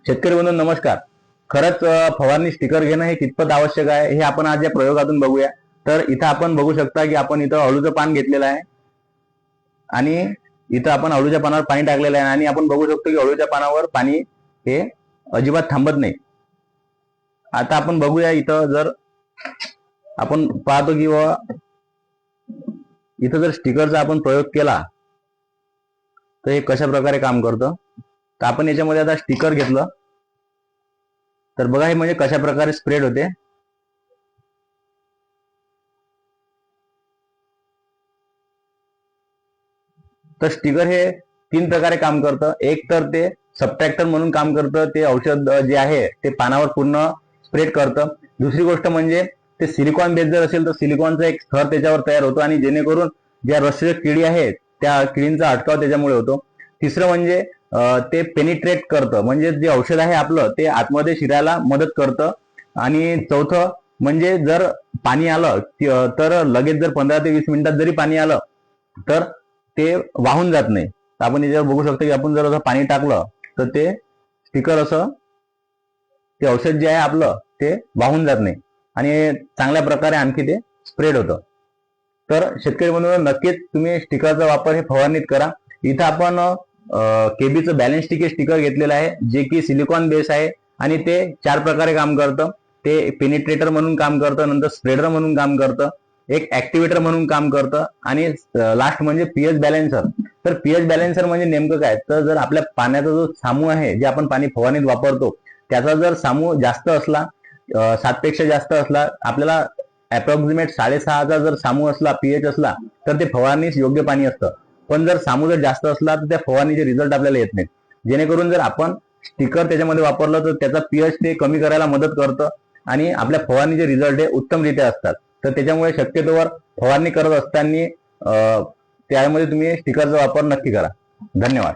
शेतकरी बंधू नमस्कार. खरंच फवारणी स्टिकर घेणं हे कितपत आवश्यक आहे हे आपण आज या प्रयोगातून बघूया. तर इथं आपण बघू शकता की आपण इथं अळूचं पान घेतलेलं आहे आणि इथं आपण अळूच्या पानावर पाणी टाकलेलं आहे आणि आपण बघू शकतो की अळूच्या पानावर पाणी हे अजिबात थांबत नाही. आता आपण बघूया इथं जर आपण पाहतो की इथं जर स्टिकरचा आपण प्रयोग केला तर हे कशा प्रकारे काम करतं. तर आपण याच्यामध्ये आता स्टिकर घेतलं तर बघा हे म्हणजे कशा प्रकारे स्प्रेड होते. तर स्टिकर हे 3 प्रकारे काम करतं. एक तर ते सबट्रॅक्टर म्हणून काम करतं, ते औषध जे आहे ते पानावर पूर्ण स्प्रेड करतं. दुसरी गोष्ट म्हणजे ते सिलिकॉन बेस जर असेल तर सिलिकॉनचा एक थर त्याच्यावर तयार होतो आणि जेणेकरून ज्या रसरशीत किडी आहेत त्या किडींचा अटकाव त्याच्यामुळे होतो. तिसरं म्हणजे ते पेनिट्रेट करतं, म्हणजे जे औषध आहे आपलं ते आतमध्ये शिरायला मदत करतं. आणि चौथं म्हणजे जर पाणी आलं तर लगेच जर 15 ते 20 मिनिटात जरी पाणी आलं तर ते वाहून जात नाही. आपण याच्यावर बघू शकतो की आपण जर असं पाणी टाकलं तर ते स्टिकर असं ते औषध जे आहे आपलं ते वाहून जात नाही आणि चांगल्या प्रकारे आणखी ते स्प्रेड होतं. तर शेतकरी बंधूंनो नक्कीच तुम्ही स्टिकरचा वापर हे फवारणीत करा. इथं आपण केबीचं बॅलन्स स्टिकर घेतलेलं आहे जे की सिलिकॉन बेस आहे आणि ते 4 प्रकारे काम करतं. ते पेनिट्रेटर म्हणून काम करतं, नंतर स्प्रेडर म्हणून काम करतं, एक ऍक्टिव्हेटर म्हणून काम करतं आणि लास्ट म्हणजे पीएच बॅलेन्सर. तर पीएच बॅलेन्सर म्हणजे नेमकं काय, तर जर आपल्या पाण्याचा जो सामू आहे जे आपण पाणी फवारणीत वापरतो त्याचा जर सामू जास्त असला 7 पेक्षा जास्त असला, आपल्याला अप्रॉक्सिमेट 6.5चा जर सामू असला, पीएच असला तर ते फवारणीस योग्य पाणी असतं. पण जर सामू जर जास्त असला तर त्या फवारणीचे रिझल्ट आपल्याला येत नाहीत. जेणेकरून जर आपण स्टिकर त्याच्यामध्ये वापरलं तर त्याचा पीएच ते कमी करायला मदत करतं आणि आपल्या फवारणीचे रिझल्ट हे उत्तमरित्या असतात. तर त्याच्यामुळे शक्यतोवर फवारणी करत असताना त्यामध्ये तुम्ही स्टिकरचा वापर नक्की करा. धन्यवाद.